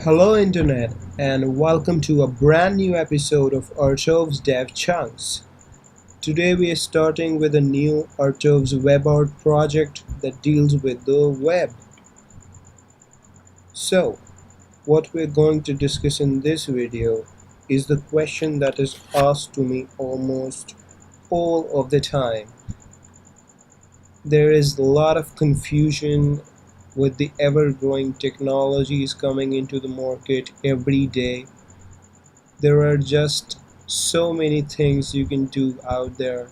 Hello Internet and welcome to a brand new episode of Artoves Dev Chunks. Today we are starting with a new Artoves web art project that deals with the web. So, what we're going to discuss in this video is the question that is asked to me almost all of the time. There is a lot of confusion with the ever-growing technologies coming into the market every day. There are just so many things you can do out there,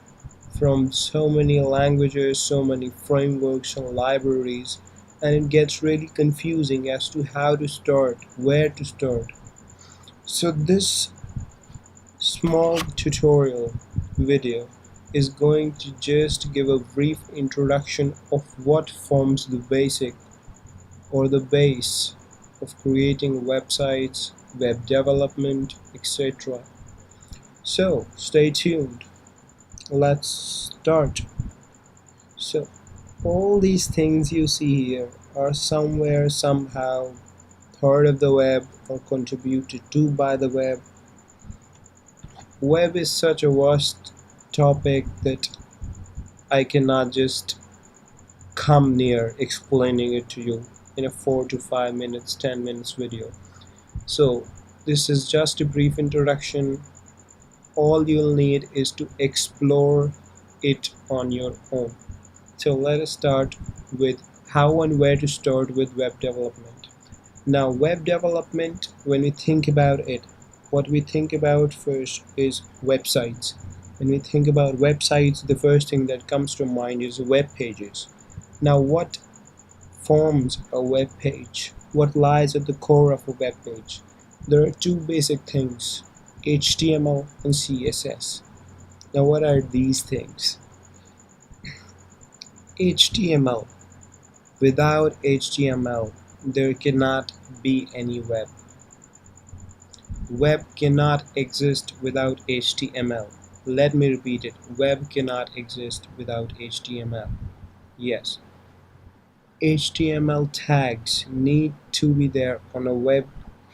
from so many languages, so many frameworks and libraries, and it gets really confusing as to how to start, where to start. So this small tutorial video is going to just give a brief introduction of what forms the basic or the base of creating websites, web development, etc. So stay tuned. Let's start. So all these things you see here are somewhere, somehow part of the web or contributed to by the web. Web is such a vast topic that I cannot just come near explaining it to you in a 4 to 5 minutes, 10 minutes video. So this is just a brief introduction. All you'll need is to explore it on your own. So let us start with how and where to start with web development. Now web development, when we think about it, what we think about first is websites. When we think about websites, the first thing that comes to mind is web pages. Now what forms a web page? What lies at the core of a web page? There are two basic things: HTML and CSS. Now what are these things? HTML. Without HTML, there cannot be any web. Web cannot exist without HTML. Let me repeat it. Web cannot exist without HTML. Yes. HTML tags need to be there on a web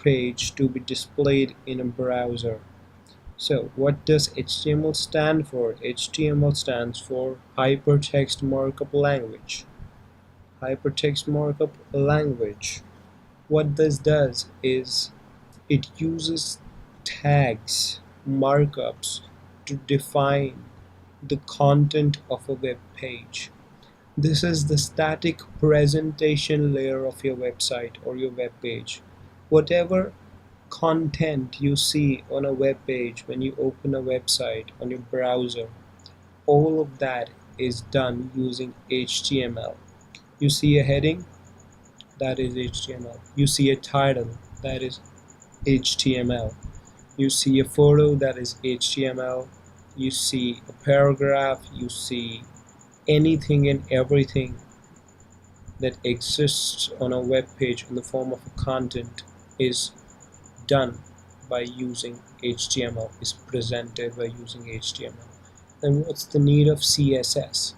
page to be displayed in a browser. So what does HTML stand for? HTML stands for Hypertext Markup Language. Hypertext Markup Language. What this does is it uses tags, markups to define the content of a web page. This is the static presentation layer of your website or your web page. Whatever content you see on a web page when you open a website on your browser, all of that is done using HTML. You see a heading, that is HTML. You see a title, that is HTML. You see a photo, that is HTML. You see a paragraph, you see anything and everything that exists on a web page in the form of a content is done by using HTML, is presented by using HTML. And what's the need of CSS?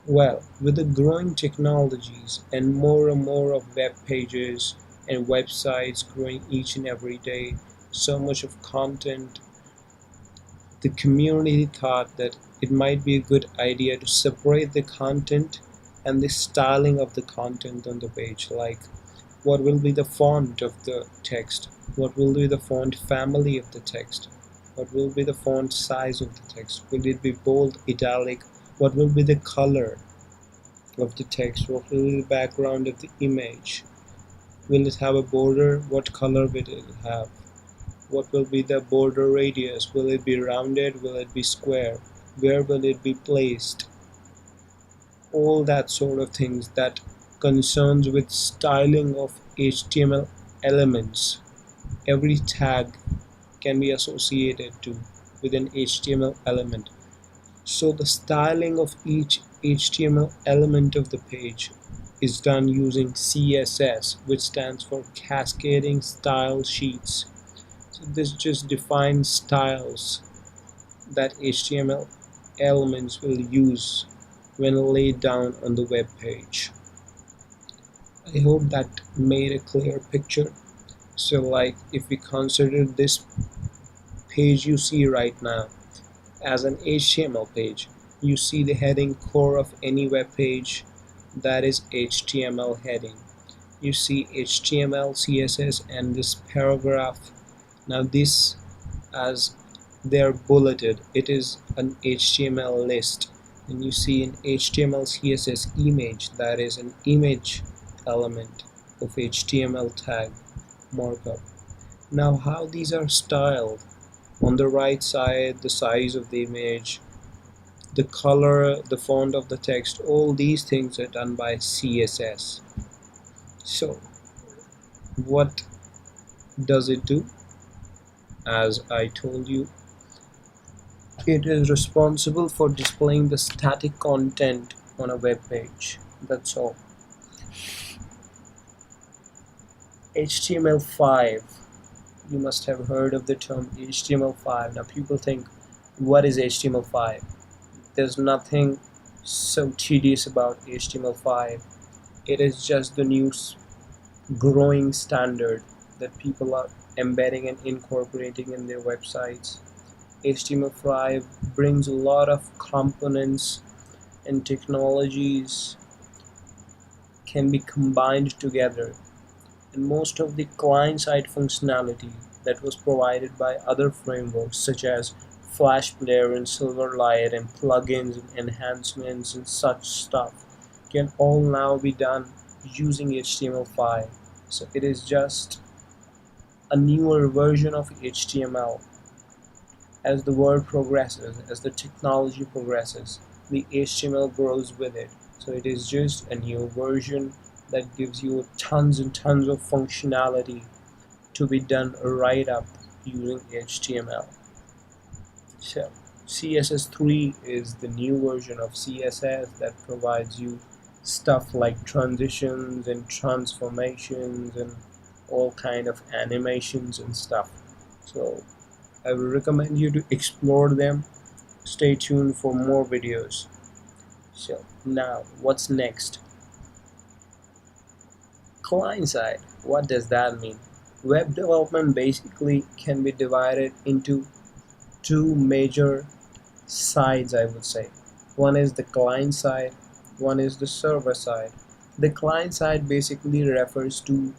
Well, with the growing technologies and more of web pages and websites growing each and every day, so much of content, the community thought that it might be a good idea to separate the content and the styling of the content on the page, like what will be the font of the text, what will be the font family of the text, what will be the font size of the text, will it be bold, italic, what will be the color of the text, what will be the background of the image, will it have a border, what color will it have, what will be the border radius, will it be rounded, will it be square, where will it be placed, all that sort of things that concerns with styling of HTML elements. Every tag can be associated to with an HTML element. So the styling of each HTML element of the page is done using CSS, which stands for Cascading Style Sheets. So this just defines styles that HTML elements will use when laid down on the web page. I hope that made a clear picture. So like if we consider this page you see right now as an HTML page, you see the heading core of any web page, that is HTML heading. You see HTML, CSS, and this paragraph. Now this, as they're bulleted, it is an HTML list. And you see an HTML CSS image, that is an image element of HTML tag markup. Now how these are styled: on the right side, the size of the image, the color, the font of the text, all these things are done by CSS. So what does it do? As I told you, it is responsible for displaying the static content on a web page. That's all. HTML5. You must have heard of the term HTML5. Now people think, what is HTML5? There's nothing so tedious about HTML5. It is just the new growing standard that people are embedding and incorporating in their websites. HTML5 brings a lot of components and technologies can be combined together, and most of the client-side functionality that was provided by other frameworks such as Flash Player and Silverlight and plugins and enhancements and such stuff can all now be done using HTML5. So it is just a newer version of HTML. As the world progresses, as the technology progresses, the HTML grows with it. So it is just a new version that gives you tons and tons of functionality to be done right up using HTML. So CSS3 is the new version of CSS that provides you stuff like transitions and transformations and all kind of animations and stuff. So I will recommend you to explore them. Stay tuned for more videos. So now what's next? Client side. What does that mean? Web development basically can be divided into two major sides, I would say. One is the client side, one is the server side. The client side basically refers to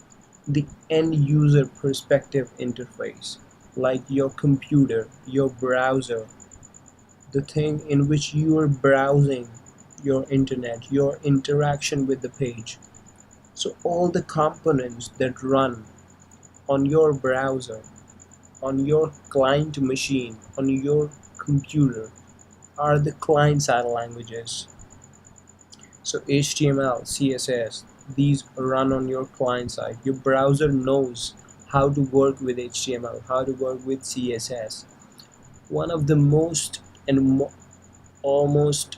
the end user perspective interface, like your computer, your browser, the thing in which you are browsing your internet, your interaction with the page. So all the components that run on your browser, on your client machine, on your computer are the client-side languages. So HTML, CSS, these run on your client side. Your browser knows how to work with HTML, how to work with CSS. One of the most and almost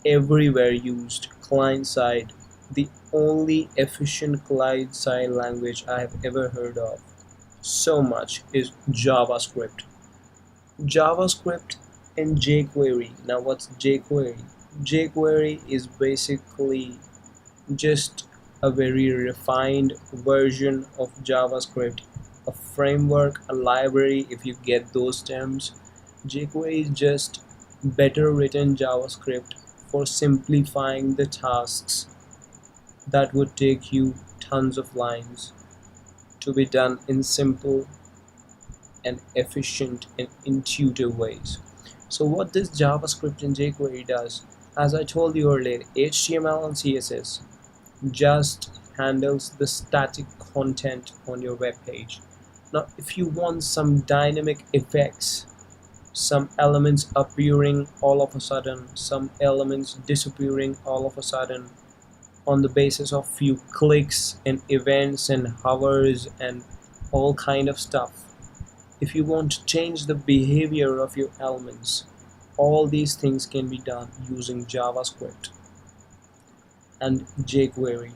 everywhere used client side, the only efficient client side language I have ever heard of so much is JavaScript. JavaScript and jQuery. Now what's jQuery? jQuery is basically just a very refined version of JavaScript, a framework, a library, if you get those terms. jQuery is just better written JavaScript for simplifying the tasks that would take you tons of lines to be done in simple and efficient and intuitive ways. So what this JavaScript and jQuery does, as I told you earlier, HTML and CSS just handles the static content on your web page. Now if you want some dynamic effects, some elements appearing all of a sudden, some elements disappearing all of a sudden on the basis of few clicks and events and hovers and all kind of stuff, if you want to change the behavior of your elements, all these things can be done using JavaScript and jQuery.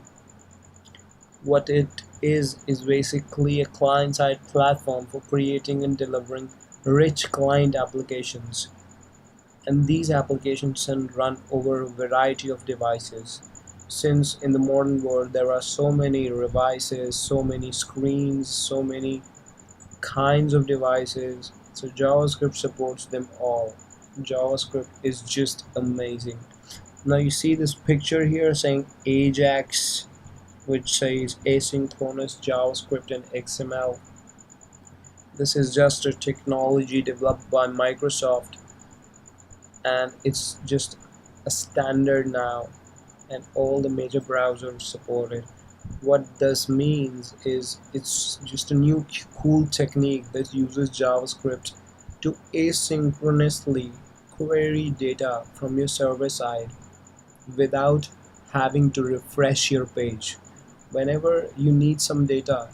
What it is basically a client-side platform for creating and delivering rich client applications, and these applications can run over a variety of devices. since in the modern world there are so many devices, so many screens, so many kinds of devices, so JavaScript supports them all. JavaScript is just amazing. Now you see this picture here saying Ajax, which says asynchronous JavaScript and XML. This is just a technology developed by Microsoft, and it's just a standard now, and all the major browsers support it. What this means is it's just a new cool technique that uses JavaScript to asynchronously query data from your server side without having to refresh your page. Whenever you need some data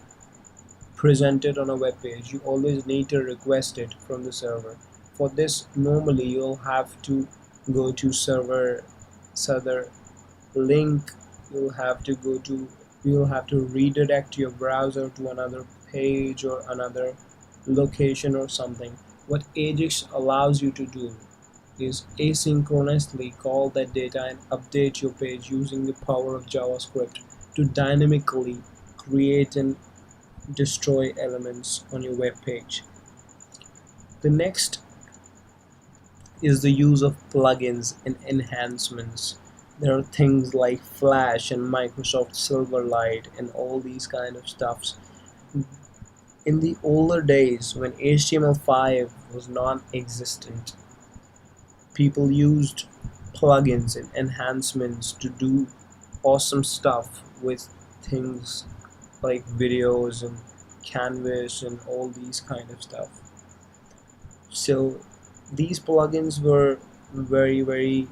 presented on a web page, you always need to request it from the server. For this, normally you'll have to go to server link. You'll have to go to you'll have to redirect your browser to another page or another location or something. What Ajax allows you to do is asynchronously call that data and update your page using the power of JavaScript to dynamically create and destroy elements on your web page. The next is the use of plugins and enhancements. There are things like Flash and Microsoft Silverlight and all these kind of stuffs. In the older days when HTML5 was non-existent, people used plugins and enhancements to do awesome stuff with things like videos and canvas and all these kind of stuff. So these plugins were very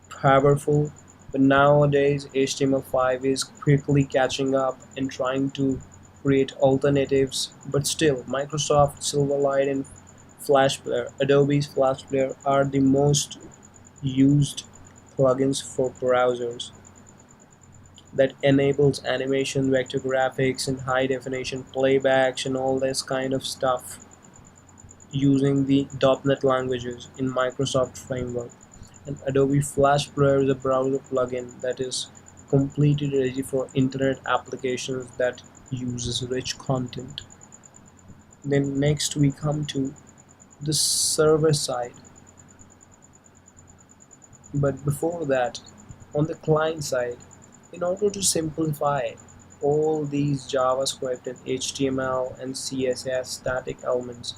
powerful, but nowadays HTML5 is quickly catching up and trying to create alternatives. But still, Microsoft Silverlight and Flash Player, Adobe's Flash Player are the most used plugins for browsers that enables animation, vector graphics, and high definition playbacks and all this kind of stuff using the .NET languages in Microsoft framework. And Adobe Flash Player is a browser plugin that is completely ready for internet applications that uses rich content. Then next we come to the server side. But before that, on the client side, in order to simplify all these JavaScript and HTML and CSS static elements,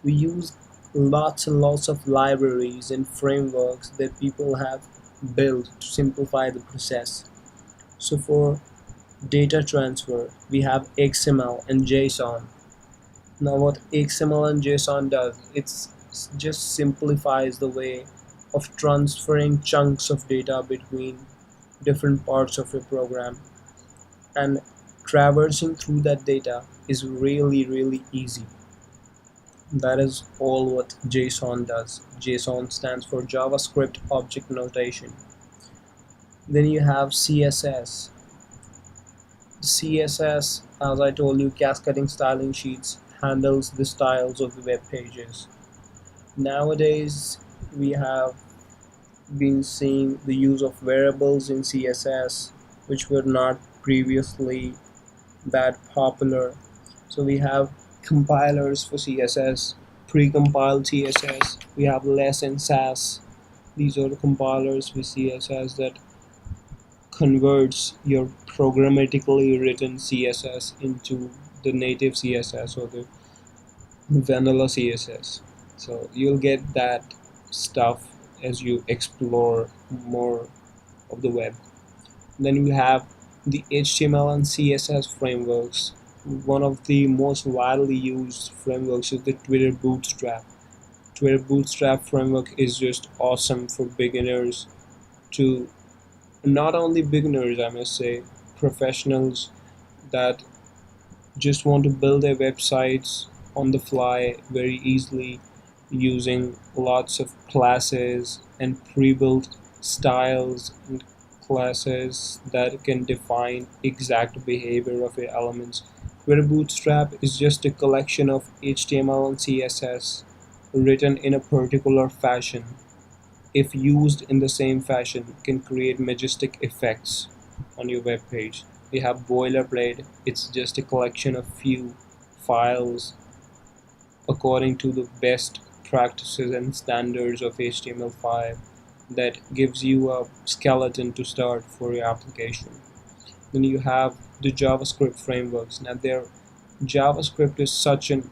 we use lots and lots of libraries and frameworks that people have built to simplify the process. So for data transfer, we have XML and JSON. Now what XML and JSON does, it's just simplifies the way of transferring chunks of data between different parts of your program, and traversing through that data is really easy. That is all what JSON does. JSON stands for JavaScript Object Notation. Then you have CSS. CSS, as I told you, cascading styling sheets, handles the styles of the web pages. Nowadays, we have been seeing the use of variables in CSS, which were not previously that popular. So we have compilers for CSS, pre-compiled CSS, we have less and Sass. These are the compilers for CSS that converts your programmatically written CSS into the native CSS or the vanilla CSS. So you'll get that stuff as you explore more of the web. Then we have the HTML and CSS frameworks. One of the most widely used frameworks is the Twitter Bootstrap. Twitter Bootstrap framework is just awesome for beginners, to not only beginners, I must say, professionals that just want to build their websites on the fly very easily using lots of classes and pre-built styles and classes that can define exact behavior of your elements. Where Bootstrap is just a collection of HTML and CSS written in a particular fashion. if used in the same fashion, can create majestic effects on your web page. We have boilerplate, it's just a collection of few files according to the best practices and standards of HTML5 that gives you a skeleton to start for your application. Then you have the JavaScript frameworks. Now, JavaScript is such an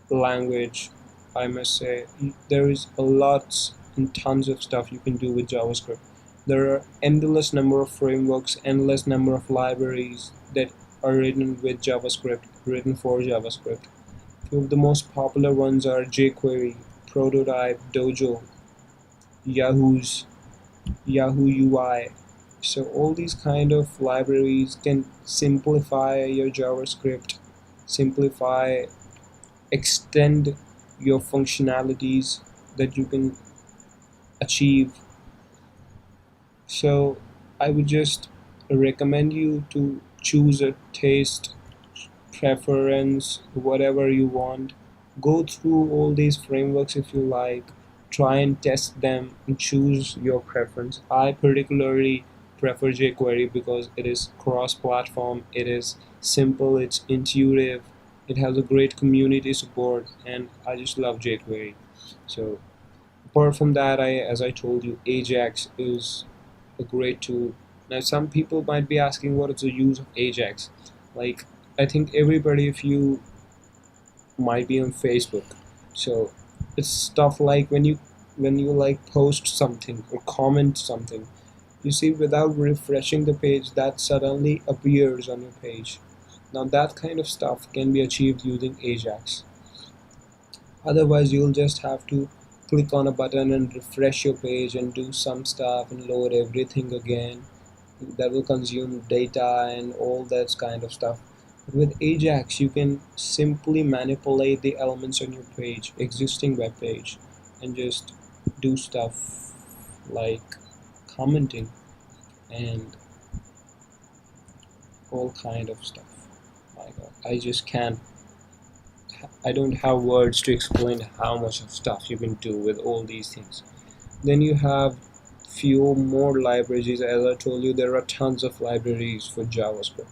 language, I must say. There is a lot and tons of stuff you can do with JavaScript. There are endless number of frameworks, endless number of libraries that are written with JavaScript, written for JavaScript. Few of the most popular ones are jQuery, Prototype, Dojo, Yahoo's Yahoo UI. So all these kind of libraries can simplify your JavaScript, simplify, extend your functionalities that you can achieve. So I would just recommend you to choose a taste, preference, whatever you want. Go through all these frameworks if you like. Try and test them and choose your preference. I particularly prefer jQuery because it is cross-platform, it is simple, it's intuitive, it has a great community support, and I just love jQuery. So apart from that, as I told you, Ajax is a great tool. Now, some people might be asking what is the use of Ajax. Like, I think everybody, if you might be on Facebook, so it's stuff like when you like post something or comment something, you see without refreshing the page that suddenly appears on your page. Now that kind of stuff can be achieved using Ajax. Otherwise, you'll just have to click on a button and refresh your page and do some stuff and load everything again. That will consume data and all that kind of stuff. But with Ajax, you can simply manipulate the elements on your page, existing web page, and just do stuff like commenting and all kind of stuff. My God, I don't have words to explain how much of stuff you can do with all these things. Then you have few more libraries. As I told you, there are tons of libraries for JavaScript.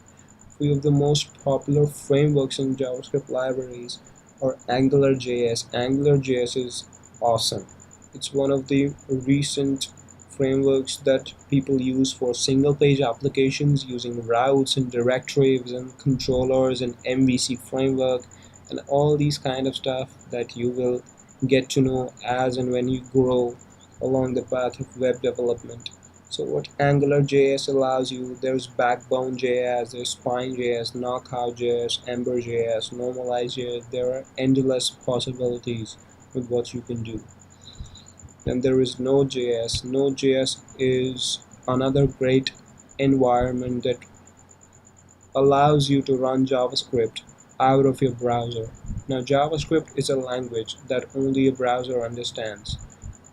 Few of the most popular frameworks in JavaScript libraries are AngularJS. AngularJS is awesome. It's one of the recent frameworks that people use for single page applications using routes and directories and controllers and MVC framework and all these kind of stuff that you will get to know as and when you grow along the path of web development. So what AngularJS allows you, there's Backbone.js, there's Spine.js, Knockout.js, Ember.js, Normalize.js. There are endless possibilities with what you can do. Then there is Node.js. Node.js is another great environment that allows you to run JavaScript out of your browser. Now JavaScript is a language that only a browser understands.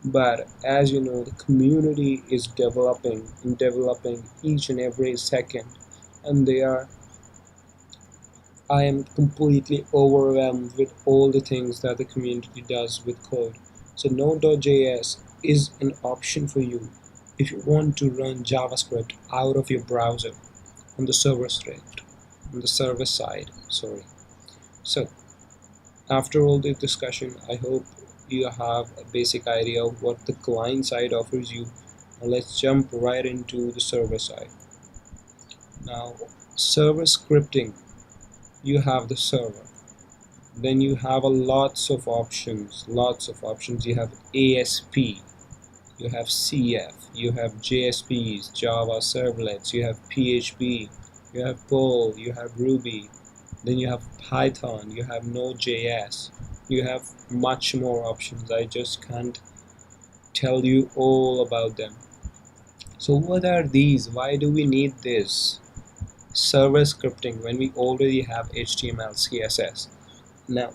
But as you know, the community is developing and developing each and every second, and I am completely overwhelmed with all the things that the community does with code. So Node.js is an option for you if you want to run JavaScript out of your browser on the server side. Sorry. So after all the discussion, I hope you have a basic idea of what the client side offers you. Now let's jump right into the server side. Now, server scripting, you have the server. Then you have a lots of options. You have ASP, you have CF, you have JSPs, Java servlets, you have PHP, you have Perl, you have Ruby, then you have Python, you have Node.js, you have much more options. I just can't tell you all about them. So what are these? Why do we need this server scripting when we already have HTML, CSS? Now,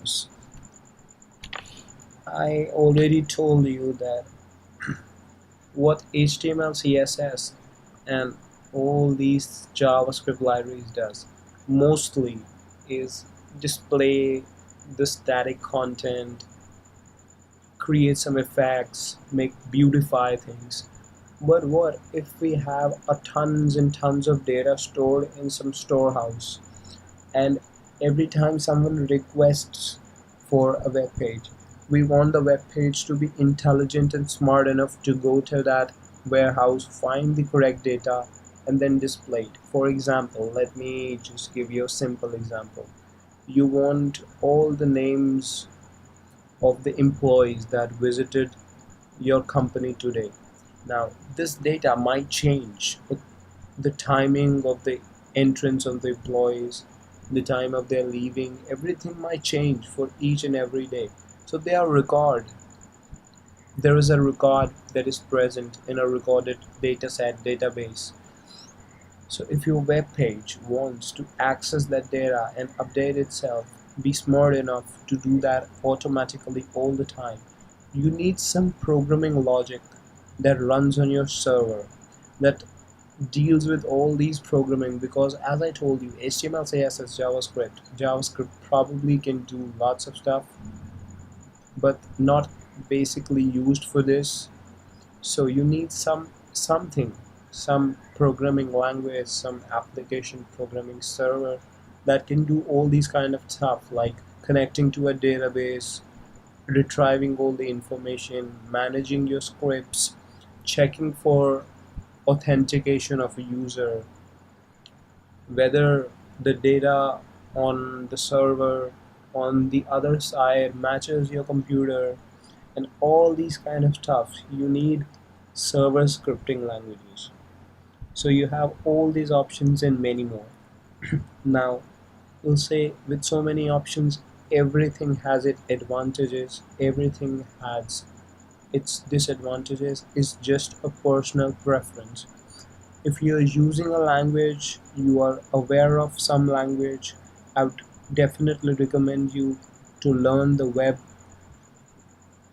I already told you that what HTML, CSS, and all these JavaScript libraries does mostly is display the static content, create some effects, make beautify things. But what if we have a tons and tons of data stored in some storehouse, and every time someone requests for a web page, we want the web page to be intelligent and smart enough to go to that warehouse, find the correct data, and then display it. For example, let me just give you a simple example. You want all the names of the employees that visited your company today. Now, this data might change, but the timing of the entrance of the employees, the time of their leaving, everything might change for each and every day. So they are record. There is a record that is present in a recorded dataset database. So if your web page wants to access that data and update itself, be smart enough to do that automatically all the time, you need some programming logic that runs on your server that deals with all these programming, because as I told you, HTML, CSS, JavaScript probably can do lots of stuff, but not basically used for this. So you need some programming language, some application programming server that can do all these kind of stuff, like connecting to a database, retrieving all the information, managing your scripts, checking for authentication of a user, whether the data on the server on the other side matches your computer, and all these kind of stuff. You need server scripting languages. So you have all these options and many more. Now, we'll say with so many options, everything has its advantages, everything has its disadvantages. It's just a personal preference. If you're using a language, you are aware of some language, I would definitely recommend you to learn the web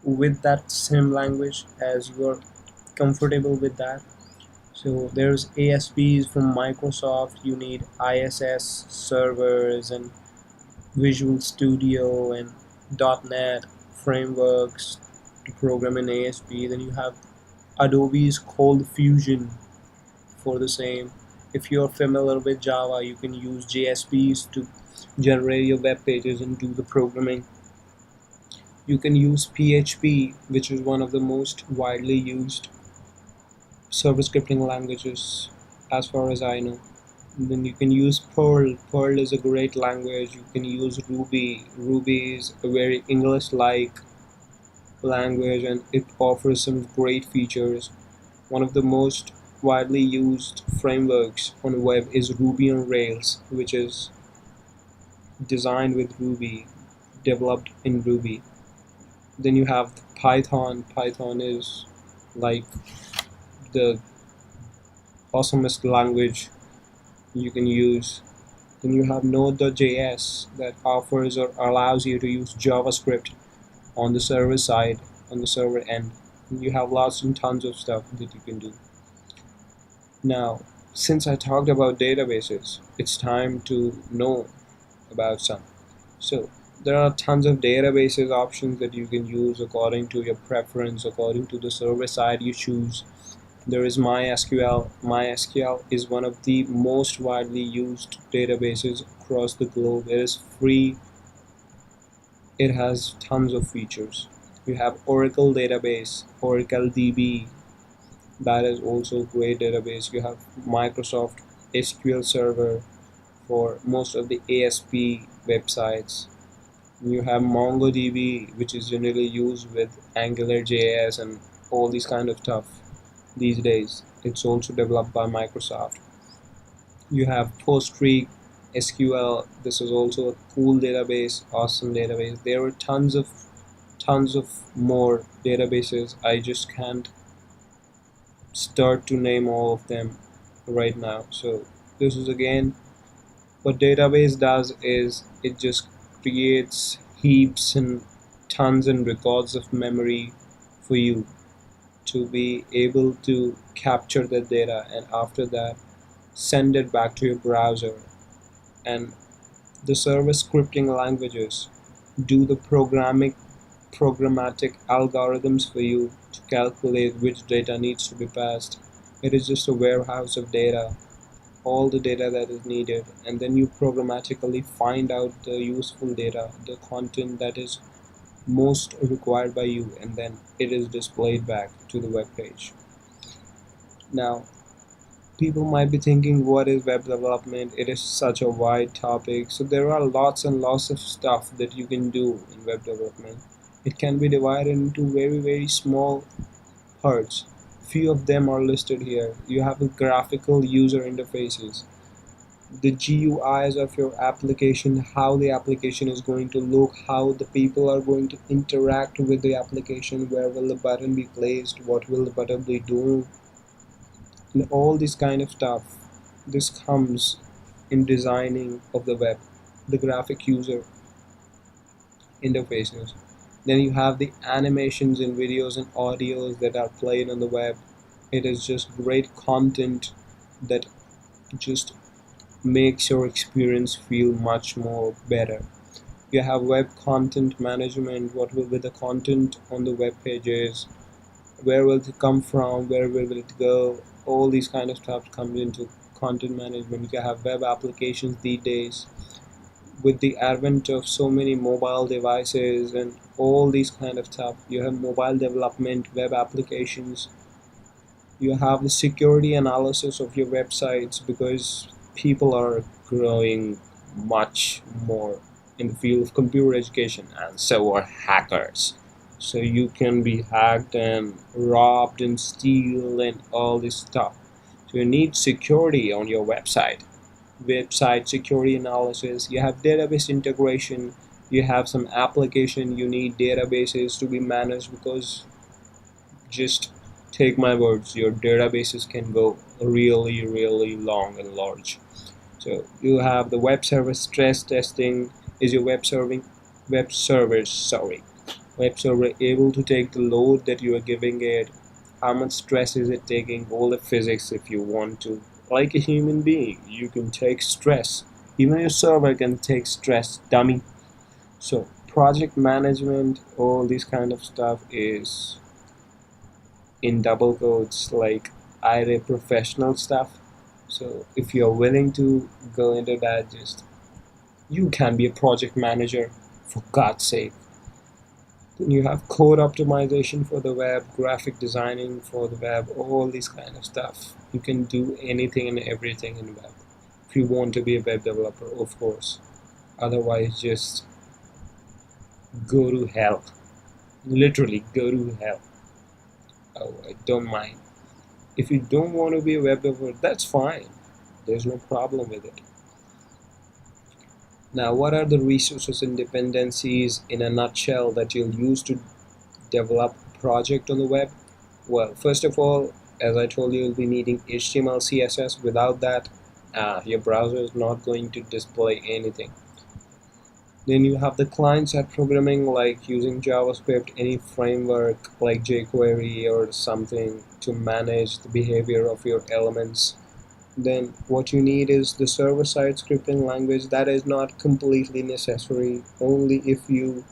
with that same language as you're comfortable with that. So there's ASPs from Microsoft, you need ISS servers and Visual Studio and .NET frameworks to program in ASP. Then you have Adobe's Cold Fusion for the same. If you're familiar with Java, you can use JSPs to generate your web pages and do the programming. You can use PHP, which is one of the most widely used server scripting languages as far as I know. And then you can use Perl. Perl is a great language. You can use Ruby. Ruby is a very English-like language and it offers some great features. One of the most widely used frameworks on the web is Ruby on Rails, which is designed with Ruby, developed in Ruby. Then you have Python. Python is like the awesomest language you can use. Then you have Node.js that offers or allows you to use JavaScript on the server side, on the server end. You have lots and tons of stuff that you can do. Now, since I talked about databases, it's time to know about some. So there are tons of databases options that you can use according to your preference, according to the server side you choose. There is MySQL. MySQL is one of the most widely used databases across the globe. It is free. It has tons of features. You have Oracle database, Oracle DB. That is also a great database. You have Microsoft SQL Server for most of the ASP websites. You have MongoDB, which is generally used with AngularJS and all these kind of stuff these days. It's also developed by Microsoft. You have PostgreSQL. This is also a cool database, awesome database. There are tons of more databases. I just can't start to name all of them right now. So this is again what database does is it just creates heaps and tons and records of memory for you to be able to capture the data, and after that send it back to your browser. And the server scripting languages do the programming programmatic algorithms for you to calculate which data needs to be passed. It is just a warehouse of data, all the data that is needed, and then you programmatically find out the useful data, the content that is most required by you, and then it is displayed back to the web page. Now, people might be thinking, what is web development? It is such a wide topic. So there are lots and lots of stuff that you can do in web development. It can be divided into very, very small parts. Few of them are listed here. You have the graphical user interfaces, the GUIs of your application, how the application is going to look, how the people are going to interact with the application, where will the button be placed, what will the button be doing, and all this kind of stuff. This comes in designing of the web, the graphic user interfaces. Then you have the animations and videos and audios that are played on the web. It is just great content that just makes your experience feel much more better. You have web content management. What will be the content on the web pages? Where will it come from? Where will it go? All these kind of stuff comes into content management. You have web applications these days. With the advent of so many mobile devices and all these kind of stuff, you have mobile development, web applications. You have the security analysis of your websites, because people are growing much more in the field of computer education, and so are hackers. So you can be hacked and robbed and steal and all this stuff. So you need security on your website security analysis. You have database integration. You have some application, you need databases to be managed, because just take my words, your databases can go really, really long and large. So you have the web server stress testing. Is your web server able to take the load that you are giving it? How much stress is it taking? All the physics, if you want to. Like a human being, you can take stress. Even your server can take stress, dummy. So project management, all this kind of stuff is in double quotes like IRA professional stuff. So if you're willing to go into that, just you can be a project manager, for God's sake. Then you have code optimization for the web, graphic designing for the web, all this kind of stuff. You can do anything and everything in web if you want to be a web developer, of course. Otherwise, just go to hell. Literally, go to hell. Oh, I don't mind. If you don't want to be a web developer, that's fine. There's no problem with it. Now, what are the resources and dependencies in a nutshell that you'll use to develop a project on the web? Well, first of all, as I told you, you'll be needing HTML, CSS. Without that, your browser is not going to display anything. Then you have the client-side programming, like using JavaScript, any framework like jQuery or something to manage the behavior of your elements. Then what you need is the server-side scripting language. That is not completely necessary, only if you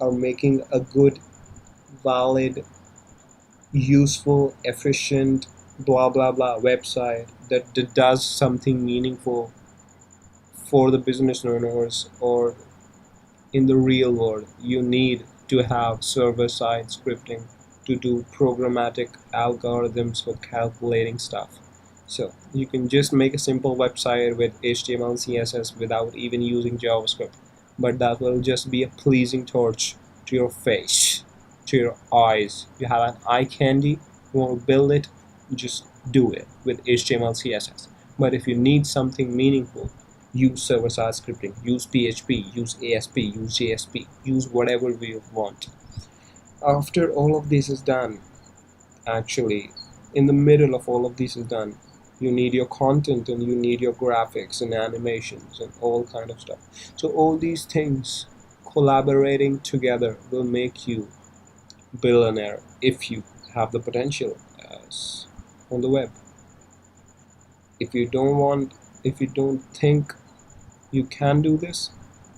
are making a good, valid, useful, efficient, blah blah blah website that does something meaningful for the business owners, or in the real world. You need to have server-side scripting to do programmatic algorithms for calculating stuff. So you can just make a simple website with HTML, CSS without even using JavaScript, but that will just be a pleasing torch to your face, to your eyes. You have an eye candy, you want to build it, just do it with HTML, CSS. But if you need something meaningful, use server-side scripting, use PHP, use ASP, use JSP, use whatever you want. After all of this is done, actually, in the middle of all of this is done, you need your content and you need your graphics and animations and all kind of stuff. So all these things collaborating together will make you billionaire if you have the potential as on the web. If you don't think you can do this,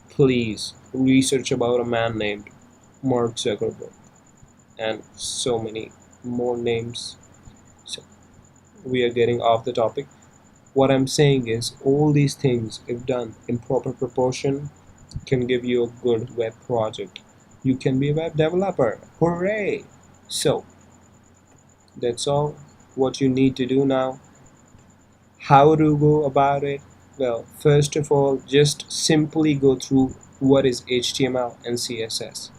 please research about a man named Mark Zuckerberg, and so many more names. So we are getting off the topic. What I'm saying is, all these things, if done in proper proportion, can give you a good web project. You can be a web developer. Hooray! So, that's all what you need to do now. How to go about it? Well, first of all, just simply go through what is HTML and CSS.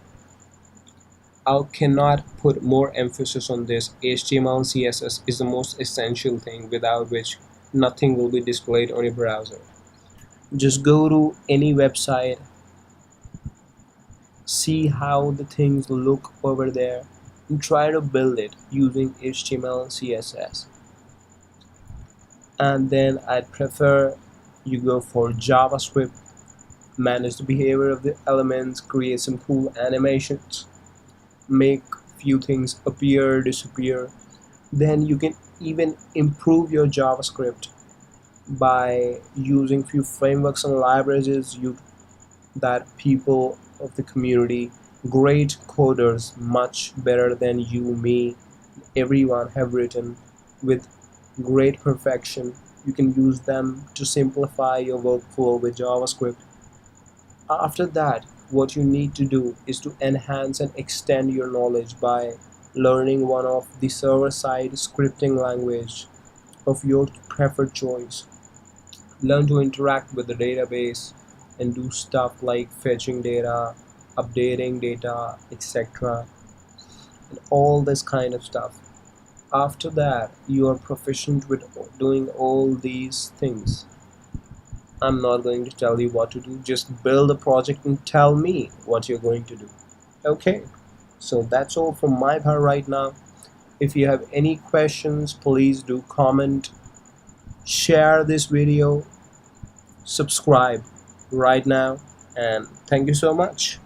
I cannot put more emphasis on this. HTML and CSS is the most essential thing without which nothing will be displayed on your browser. Just go to any website, see how the things look over there, and try to build it using HTML and CSS. And then I'd prefer you go for JavaScript, manage the behavior of the elements, create some cool animations, make few things appear, disappear. Then you can even improve your JavaScript by using few frameworks and libraries that people of the community, great coders, much better than you, me, everyone have written with great perfection. You can use them to simplify your workflow with JavaScript. After that, what you need to do is to enhance and extend your knowledge by learning one of the server-side scripting language of your preferred choice. Learn to interact with the database and do stuff like fetching data, updating data, etc., and all this kind of stuff. After that, you are proficient with doing all these things. I'm not going to tell you what to do, just build a project and tell me what you're going to do. Okay, so that's all from my part right now. If you have any questions, please do comment, share this video, subscribe right now, and thank you so much.